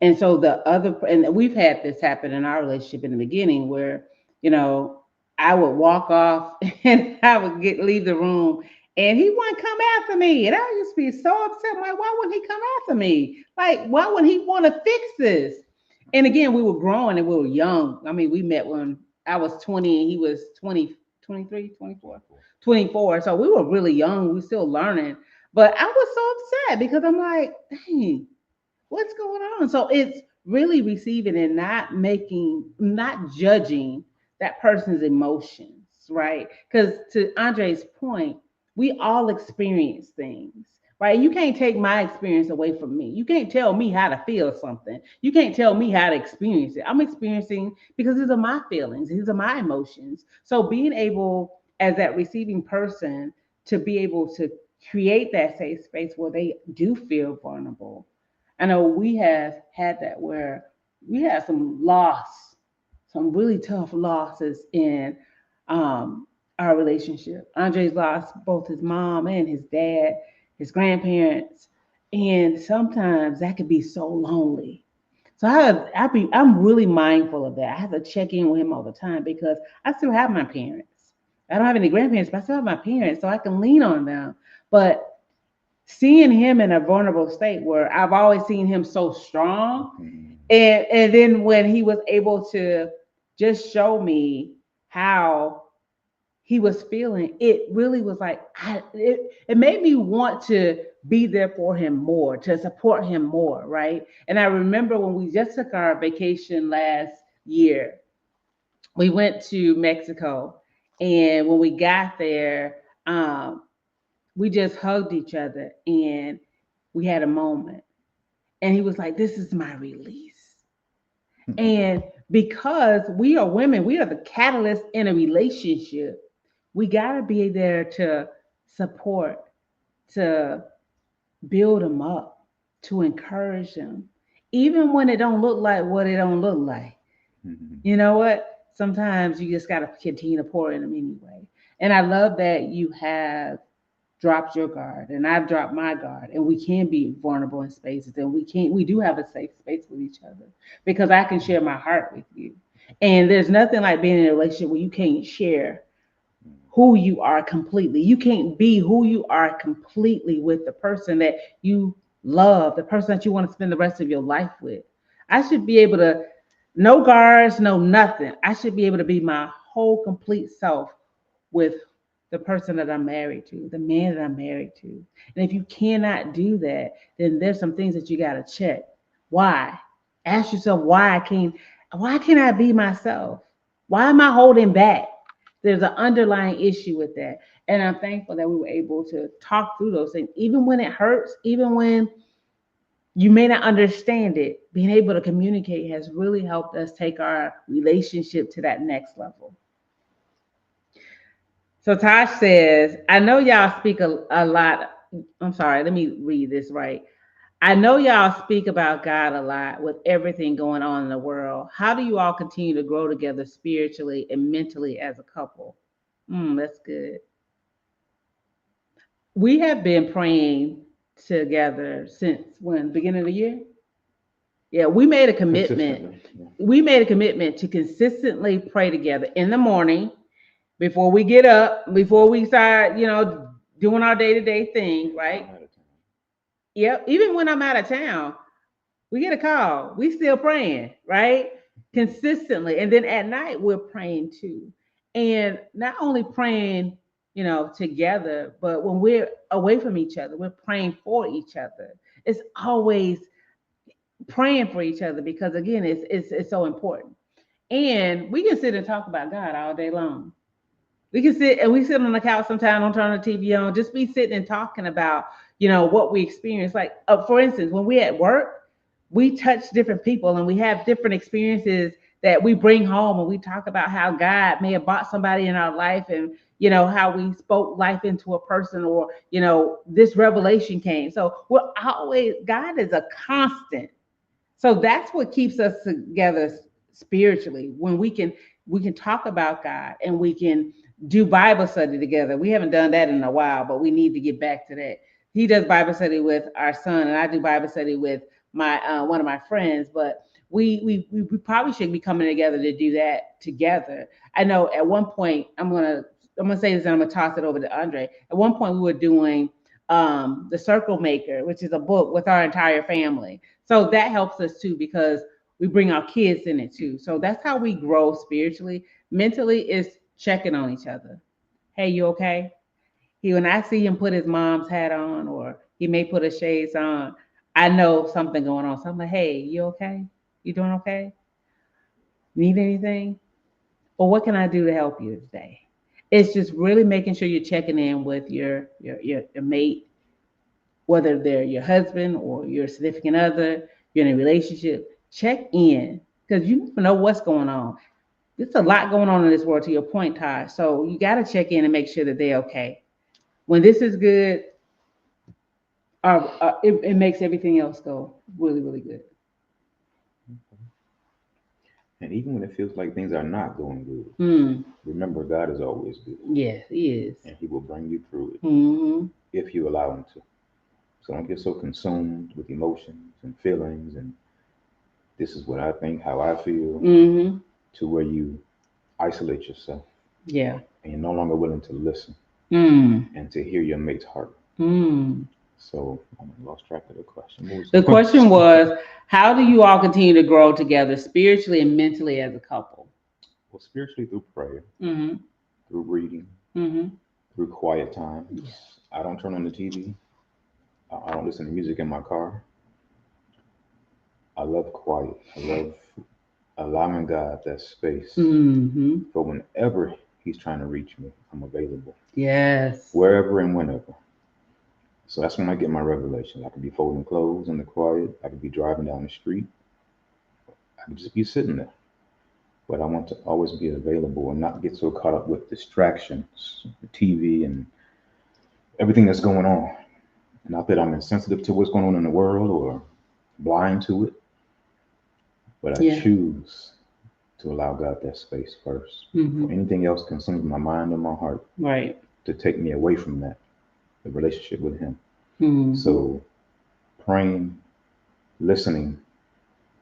And so the other, and we've had this happen in our relationship in the beginning where, you know, I would walk off and I would leave the room and he wouldn't come after me. And I used to be so upset. I'm like, why wouldn't he come after me? Like, why would he want to fix this? And again, we were growing and we were young. I mean, we met when I was 20 and he was 20, 23, 24, 24. 24. So we were really young. We were still learning. But I was so upset because I'm like, dang, what's going on? So it's really receiving and not judging that person's emotions, right? Because to Andre's point, we all experience things, right? You can't take my experience away from me. You can't tell me how to feel something. You can't tell me how to experience it. I'm experiencing because these are my feelings, these are my emotions. So being able, as that receiving person, to be able to create that safe space where they do feel vulnerable. I know we have had that where we had some loss, some really tough losses in our relationship. Andre's lost both his mom and his dad, his grandparents, and sometimes that could be so lonely. So I'm really mindful of that. I have to check in with him all the time because I still have my parents. I don't have any grandparents, but I still have my parents, so I can lean on them. But seeing him in a vulnerable state where I've always seen him so strong, Mhm. and then when he was able to just show me how he was feeling, it really was like it made me want to be there for him more, to support him more, right? And I remember when we just took our vacation last year, we went to Mexico, and when we got there, we just hugged each other and we had a moment. And he was like, "This is my release." And because we are women, we are the catalyst in a relationship. We got to be there to support, to build them up, to encourage them, even when it don't look like what it don't look like. Mhm. You know what? Sometimes you just got to continue to pour in them anyway. And I love that you have dropped your guard and I've dropped my guard, and we can be vulnerable in spaces, and we do have a safe space with each other because I can share my heart with you. And there's nothing like being in a relationship where you can't share who you are completely. You can't be who you are completely with the person that you love, the person that you want to spend the rest of your life with. I should be able to, no guards, no nothing. I should be able to be my whole complete self with the person that I'm married to, the man that I'm married to. And if you cannot do that, then there's some things that you got to check. Why? Ask yourself why can't I be myself? Why am I holding back? There's an underlying issue with that. And I'm thankful that we were able to talk through those things, even when it hurts, even when you may not understand it. Being able to communicate has really helped us take our relationship to that next level. So Tosh says, I know y'all speak a lot. I'm sorry, let me read this right. I know y'all speak about God a lot with everything going on in the world. How do you all continue to grow together spiritually and mentally as a couple? That's good. We have been praying together since when? Beginning of the year? Yeah, we made a commitment. Yeah. We made a commitment to consistently pray together in the morning before we get up, before we start, doing our day-to-day thing, right? Yep. Even when I'm out of town, we get a call. We still praying, right? Consistently. And then at night, we're praying too. And not only praying, together, but when we're away from each other, we're praying for each other. It's always praying for each other because again, it's so important. And we can sit and talk about God all day long. We sit on the couch sometimes, don't turn the TV on, just be sitting and talking about, what we experience. Like, for instance, when we at work, we touch different people and we have different experiences that we bring home, and we talk about how God may have brought somebody in our life, and how we spoke life into a person, or this revelation came. So God is a constant. So that's what keeps us together spiritually, when we can talk about God and we can do Bible study together. We haven't done that in a while, but we need to get back to that. He does Bible study with our son, and I do Bible study with my one of my friends. But we probably should be coming together to do that together. I know at one point I'm gonna say this, and I'm gonna toss it over to Andre. At one point we were doing the Circle Maker, which is a book with our entire family. So that helps us too, because we bring our kids in it too. So that's how we grow spiritually. Mentally is checking on each other. Hey, you okay? When I see him put his mom's hat on, or he may put his shades on, I know something going on. So I'm like, hey, you okay? You doing okay? Need anything? Or what can I do to help you today? It's just really making sure you're checking in with your mate, whether they're your husband or your significant other, you're in a relationship. Check in, because you never know what's going on. There's a lot going on in this world, to your point, Todd. So you got to check in and make sure that they're okay. When this is good, it makes everything else go really, really good. And even when it feels like things are not going good, remember God is always good. Yes, He is. And He will bring you through it if you allow Him to. So don't get so consumed with emotions and feelings and this is what I think, how I feel, to where you isolate yourself. Yeah. And you're no longer willing to listen and to hear your mate's heart. So I lost track of the question. The question was, how do you all continue to grow together spiritually and mentally as a couple? Well, spiritually through prayer, through reading, through quiet times. Yeah. I don't turn on the TV. I don't listen to music in my car. I love quiet. I love allowing God that space. For whenever He's trying to reach me, I'm available. Yes. Wherever and whenever. So that's when I get my revelation. I could be folding clothes in the quiet. I could be driving down the street. I could just be sitting there. But I want to always be available and not get so caught up with distractions, the TV and everything that's going on. Not that I'm insensitive to what's going on in the world or blind to it, but I choose to allow God that space first. For anything else consumes my mind and my heart, right, to take me away from that, the relationship with Him. So praying, listening,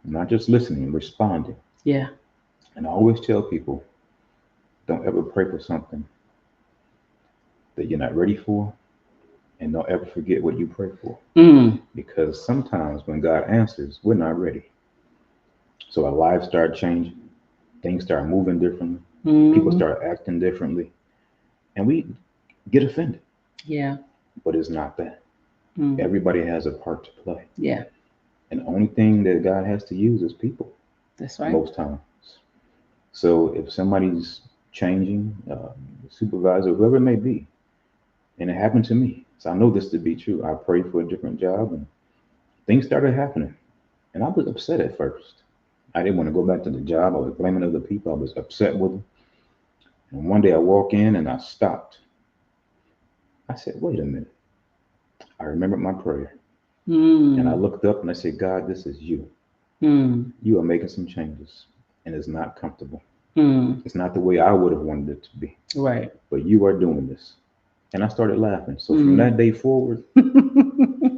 not just listening, responding. Yeah. And I always tell people, don't ever pray for something that you're not ready for, and don't ever forget what you pray for. Mm. Because sometimes when God answers, we're not ready. So our lives start changing, things start moving differently, people Mm-hmm. start acting differently, and we get offended. Yeah. But it's not that. Mm. Everybody has a part to play. Yeah. And the only thing that God has to use is people That's right. most times. So if somebody's changing, supervisor, whoever it may be, and it happened to me, so I know this to be true. I prayed for a different job, and things started happening, and I was upset at first. I didn't want to go back to the job. I was blaming other people. I was upset with them. And one day I walk in and I stopped. I said, "Wait a minute." I remembered my prayer, and I Mm. looked up and I said, "God, this is you. Mm. You are making some changes, and it's not comfortable. Mm. It's not the way I would have wanted it to be, Right. but you are doing this." And I started laughing. So from Mm. that day forward,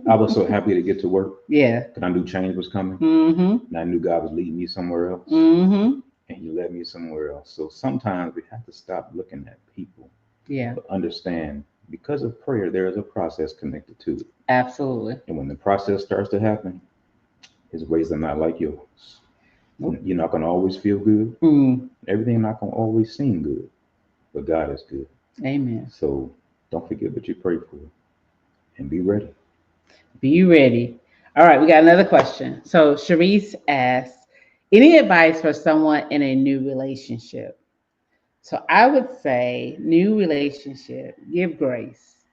I was so happy to get to work Yeah. because I knew change was coming, Mm-hmm. and I knew God was leading me somewhere else, Mm-hmm. and He led me somewhere else. So sometimes we have to stop looking at people, Yeah. but understand because of prayer, there is a process connected to it. Absolutely. And when the process starts to happen, His ways are not like yours. Nope. You're not going to always feel good. Mm. Everything not going to always seem good, but God is good. Amen. So don't forget what you pray for and be ready. Be ready. All right, we got another question. So Sharice asks, any advice for someone in a new relationship? So I would say new relationship, give grace.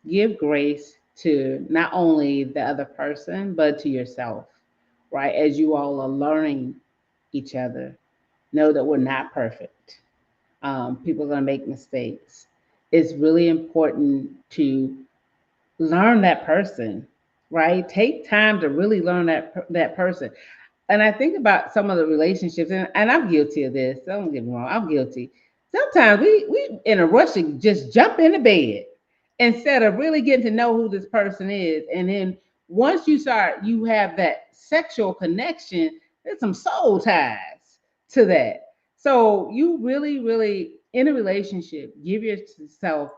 Give grace to not only the other person, but to yourself, right? As you all are learning each other, know that we're not perfect. People are going to make mistakes. It's really important to learn that person, right? Take time to really learn that person. And I think about some of the relationships, and I'm guilty of this. Don't get me wrong, I'm guilty. Sometimes we in a rush to just jump into bed instead of really getting to know who this person is. And then once you have that sexual connection, there's some soul ties to that. So you really, really in a relationship, give yourself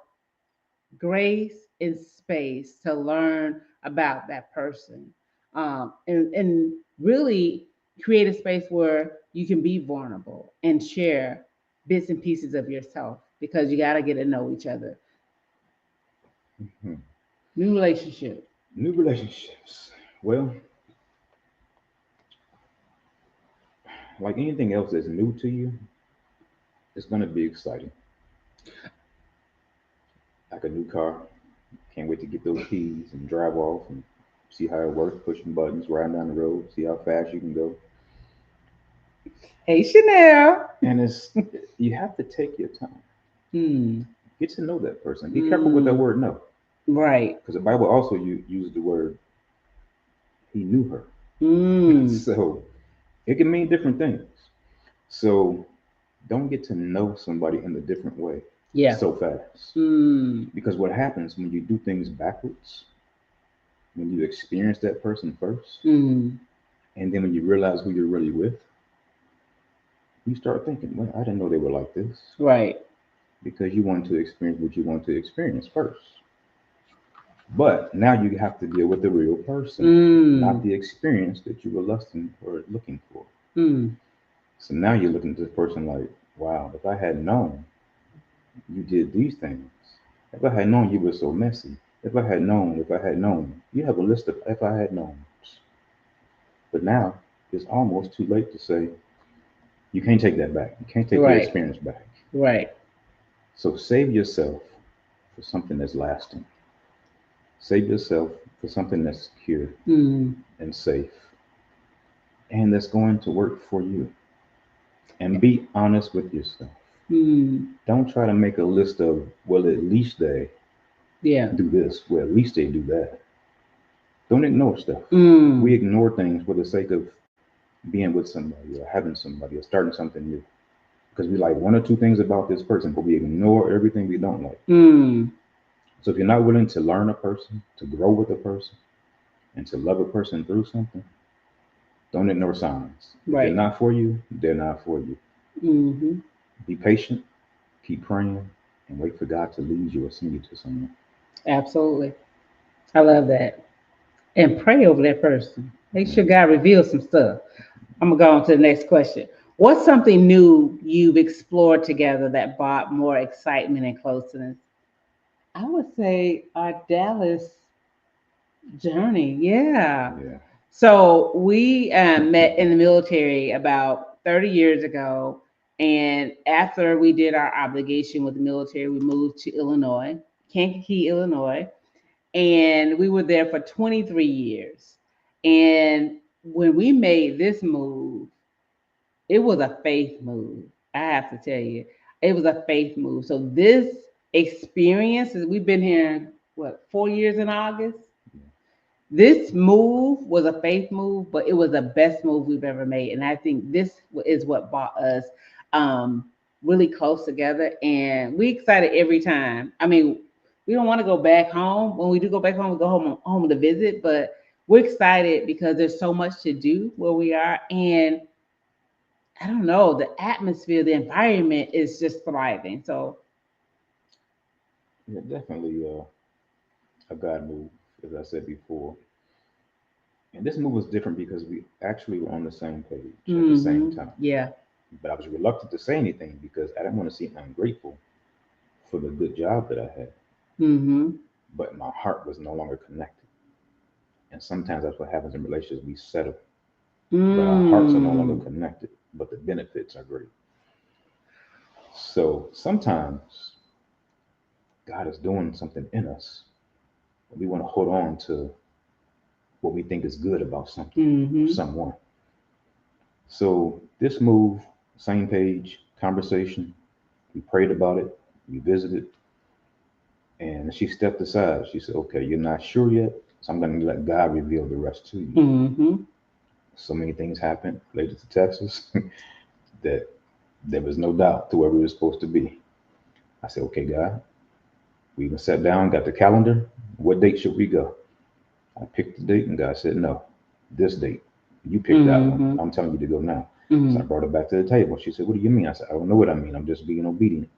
grace and space to learn about that person, and really create a space where you can be vulnerable and share bits and pieces of yourself because you got to get to know each other. Mhm. New relationship. New relationships. Well, like anything else that's new to you, it's going to be exciting. Like a new car. Can't wait to get those keys and drive off and see how it works, pushing buttons, riding down the road, see how fast you can go. Hey Chanel. And it's you have to take your time. Hmm. Get to know that person. Be careful with that word "know," Right. because the Bible also uses the word "He knew her." Hmm. So it can mean different things. So don't get to know somebody in a different way Yeah. so fast. Hmm. Because what happens when you do things backwards, when you experience that person first, Hmm. and then when you realize who you're really with, you start thinking, well, I didn't know they were like this. Right. Because you want to experience what you want to experience first. But now you have to deal with the real person, not Hmm. the experience that you were lusting or looking for. Hmm. So now you're looking at this person like, wow, if I had known you did these things, if I had known you were so messy, if I had known, you have a list of if I had known. But now it's almost too late to say, you can't take that back. You can't take your Right. experience back. Right. So save yourself for something that's lasting. Save yourself for something that's secure Hmm. and safe and that's going to work for you. And be honest with yourself. Hmm. Don't try to make a list of, well, at least they Yeah. do this, well, at least they do that. Don't ignore stuff. We Hmm. ignore things for the sake of being with somebody or having somebody or starting something new. Because we like one or two things about this person, but we ignore everything we don't like. Hmm. So if you're not willing to learn a person, to grow with a person, and to love a person through something, don't ignore signs. If they're Right. not for you, they're not for you. Hmm. Be patient, keep praying, and wait for God to lead you or send you to someone. Absolutely. I love that. And pray over that person. Make sure Mhm. God reveals some stuff. I'm gonna go on to the next question. What's something new you've explored together that brought more excitement and closeness? I would say our Dallas journey. Yeah. Yeah. So we met in the military about 30 years ago. And after we did our obligation with the military, we moved to Illinois, Kankakee, Illinois. And we were there for 23 years. And when we made this move, it was a faith move. I have to tell you, it was a faith move. So this experience, we've been here, what, 4 years in August? This move was a faith move, but it was the best move we've ever made. And I think this is what brought us really close together. And we excited every time. I mean, we don't want to go back home. When we do go back home, we go home to visit, but we're excited because there's so much to do where we are. And I don't know, the atmosphere, the environment is just thriving. So, Yeah, definitely a God move, as I said before. And this move was different because we actually were on the same page at the same time. yeah. But I was reluctant to say anything because I didn't want to seem ungrateful for the good job that I had. Mm-hmm. But my heart was no longer connected. And sometimes that's what happens in relationships. We settle, but our hearts are no longer Mm. connected, but the benefits are great. So sometimes God is doing something in us. We want to hold on to what we think is good about something, Mm-hmm. someone. So this move, same page, conversation, we prayed about it, we visited, and she stepped aside. She said, okay, you're not sure yet, so I'm going to let God reveal the rest to you. Mm-hmm. So many things happened related to Texas that there was no doubt to where we were supposed to be. I said, okay, God, we even sat down, got the calendar. What date should we go? I picked the date, and God said, no, this date. You picked that one. Mm-hmm. I'm telling you to go now. So I Mm-hmm. brought her back to the table. She said, what do you mean? I said, I don't know what I mean. I'm just being obedient.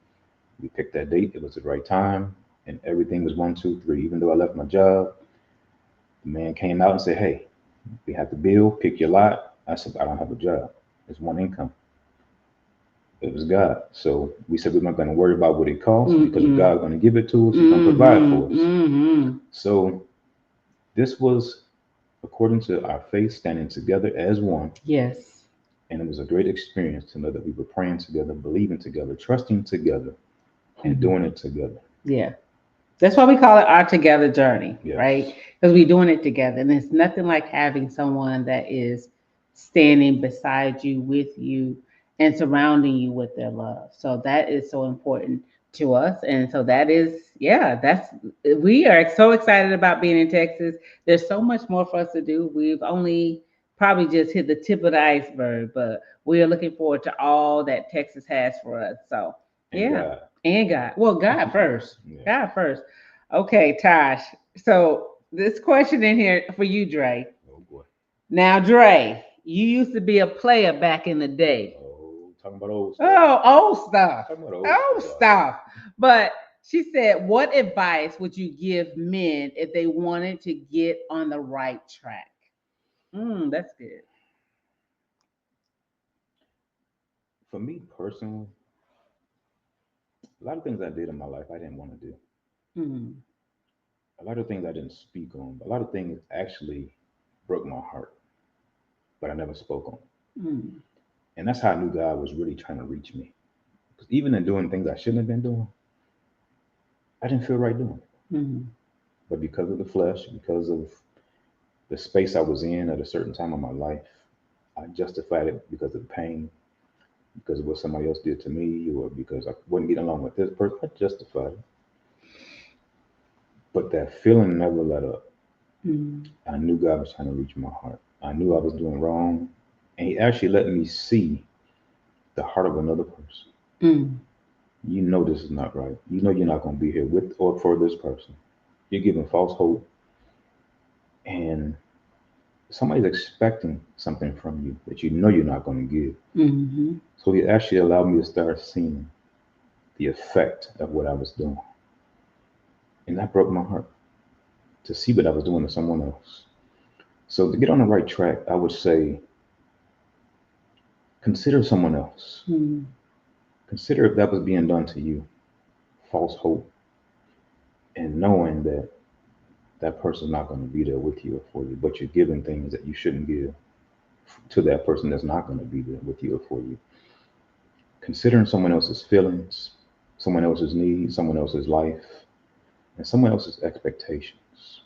We picked that date. It was the right time, and everything was 1, 2, 3. Even though I left my job, the man came out and said, hey, we have the bill. Pick your lot. I said, I don't have a job. It's one income. It was God. So we said we're not going to worry about what it costs because if Mm-hmm. God's going to give it to us, He's going to provide for Mm-hmm. us. Mm-hmm. So this was according to our faith, standing together as one. Yes. And it was a great experience to know that we were praying together, believing together, trusting together, and Mhm. doing it together. Yeah. That's why we call it our together journey, Yes. right? Because we're doing it together. And it's nothing like having someone that is standing beside you, with you, and surrounding you with their love. So that is so important to us. And so that is, yeah, we are so excited about being in Texas. There's so much more for us to do. We've only probably just hit the tip of the iceberg, but we are looking forward to all that Texas has for us. So, And yeah. God. And God. Well, God first. Yeah. God first. Okay, Tosh. So this question in here for you, Dre. Oh boy. Now, Dre, you used to be a player back in the day. Oh, talking about old stuff. Oh, old stuff. Talking about old Old stuff. stuff. But she said, what advice would you give men if they wanted to get on the right track? That's good. For me personally, a lot of things I did in my life I didn't want to do. Mm, A lot of things I didn't speak on. A lot of things actually broke my heart, but I never spoke on. mm, And that's how I knew God was really trying to reach me. Because even in doing things I shouldn't have been doing, I didn't feel right doing it. mm, But because of the flesh, because of the space I was in at a certain time of my life, I justified it because of the pain, because of what somebody else did to me, or because I wouldn't get along with this person. I justified it. But that feeling never let up. mm, I knew God was trying to reach my heart. I knew I was doing wrong. And He actually let me see the heart of another person. mm, You know this is not right. You know you're not going to be here with or for this person. You're giving false hope. And somebody's expecting something from you that you know you're not going to give. mm, So He actually allowed me to start seeing the effect of what I was doing. And that broke my heart to see what I was doing to someone else. So to get on the right track, I would say consider someone else. Mm. Consider if that was being done to you, false hope, and knowing that that person's not going to be there with you or for you, but you're giving things that you shouldn't give to that person that's not going to be there with you or for you. Considering someone else's feelings, someone else's needs, someone else's life, and someone else's expectations,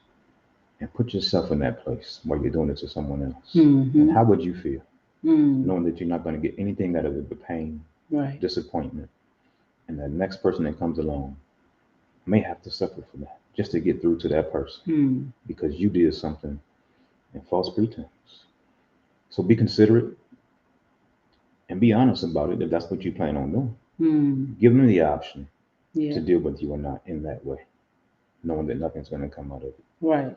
and put yourself in that place while you're doing it to someone else. Mm-hmm. And how would you feel Mm. knowing that you're not going to get anything out of it but pain, Right. disappointment, and the next person that comes along may have to suffer for that just to get through to that person Mm. because you did something in false pretense. So be considerate and be honest about it if that's what you plan on doing. Mm. Give them the option Yeah. to deal with you or not in that way, knowing that nothing's going to come out of it. Right.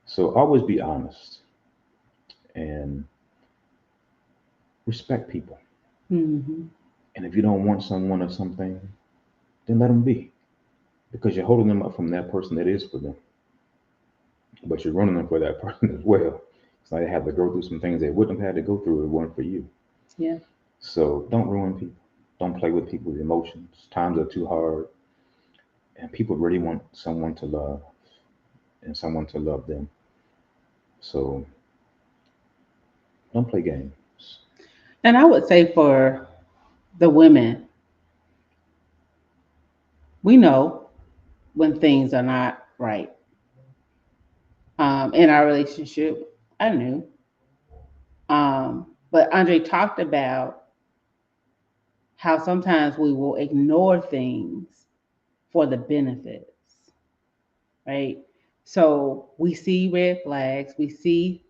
So always be honest and respect people. Mm-hmm. And if you don't want someone or something, then let them be because you're holding them up from that person that is for them, but you're running them for that person as well. So they have to go through some things they wouldn't have had to go through if it weren't for you. Yeah. So don't ruin people. Don't play with people's emotions. Times are too hard, and people really want someone to love and someone to love them. So don't play games. And I would say for the women, we know when things are not right. In our relationship, I knew. But Andre talked about how sometimes we will ignore things for the benefits, right? So we see red flags, we see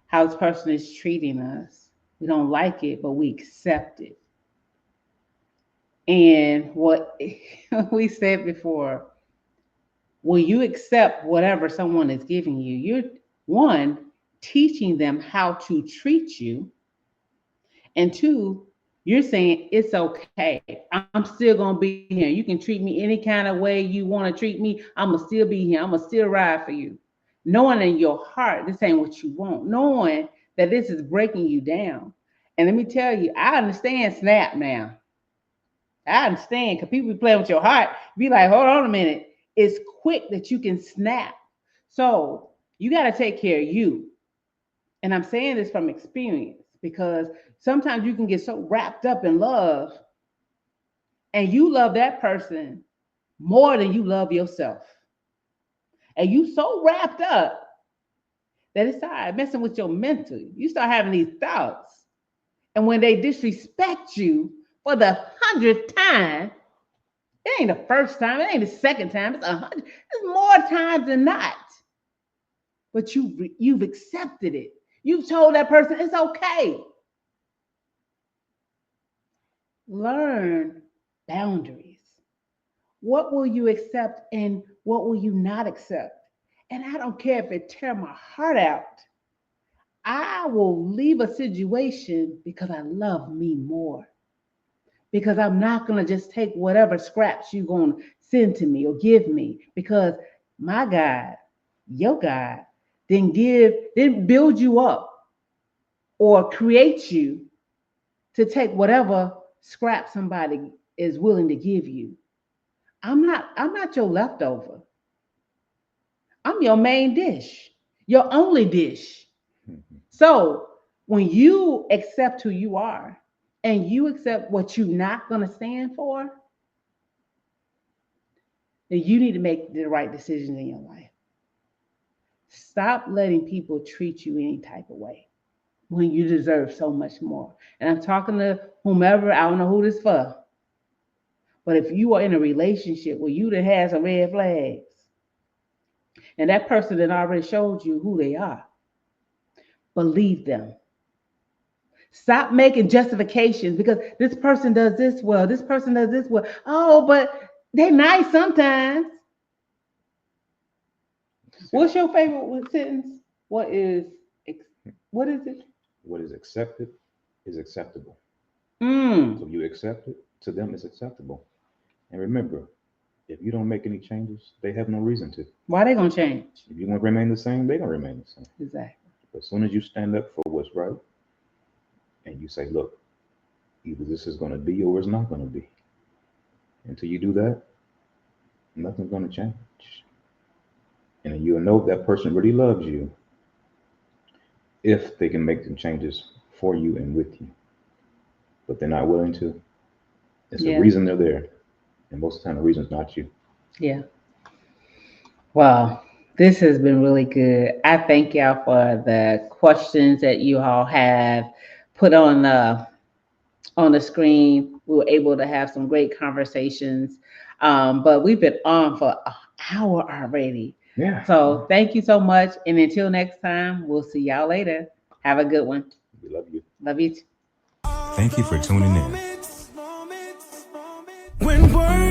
how this person is treating us. We don't like it, but we accept it. And what we said before, when you accept whatever someone is giving you, you're one, teaching them how to treat you. And two, you're saying it's okay. I'm still gonna be here. You can treat me any kind of way you want to treat me. I'm gonna still be here. I'm gonna still ride for you. Knowing in your heart this ain't what you want. Knowing that this is breaking you down. And let me tell you, I understand snap now. I understand because people be playing with your heart. Be like, hold on a minute. It's quick that you can snap. So you got to take care of you. And I'm saying this from experience because sometimes you can get so wrapped up in love and you love that person more than you love yourself. And you so wrapped up that it started messing with your mental. You start having these thoughts. And when they disrespect you for the 100th time, it ain't the first time, it ain't the second time, it's 100. It's more times than not. But you've accepted it. You've told that person it's okay. Learn boundaries. What will you accept and what will you not accept? And I don't care if it tear my heart out. I will leave a situation because I love me more. Because I'm not going to just take whatever scraps you're going to send to me or give me. Because my God, your God, didn't build you up or create you to take whatever scrap somebody is willing to give you. I'm not your leftover. I'm your main dish, your only dish. Mhm. So when you accept who you are and you accept what you're not going to stand for, then you need to make the right decisions in your life. Stop letting people treat you any type of way when you deserve so much more. And I'm talking to whomever, I don't know who this for. But if you are in a relationship where you that has some red flags and that person that already showed you who they are, believe them. Stop making justifications because this person does this well, this person does this well. Oh, but they're nice sometimes. What's your favorite sentence? What is it? What is accepted is acceptable. Mm. So you accept it, to them it's acceptable. And remember, if you don't make any changes, they have no reason to. Why they gonna change? If you want to remain the same, they're gonna remain the same. Exactly. But as soon as you stand up for what's right, and you say, "Look, either this is gonna be or it's not gonna be," until you do that, nothing's gonna change. And then you'll know that person really loves you if they can make some changes for you and with you. But they're not willing to. It's Yeah. the reason they're there. And most of the time, the reason is not you. Yeah. Wow. This has been really good. I thank y'all for the questions that you all have put on the screen. We were able to have some great conversations. But we've been on for an hour already. Yeah. So thank you so much. And until next time, we'll see y'all later. Have a good one. We love you. Love you too. Thank you for tuning in. When words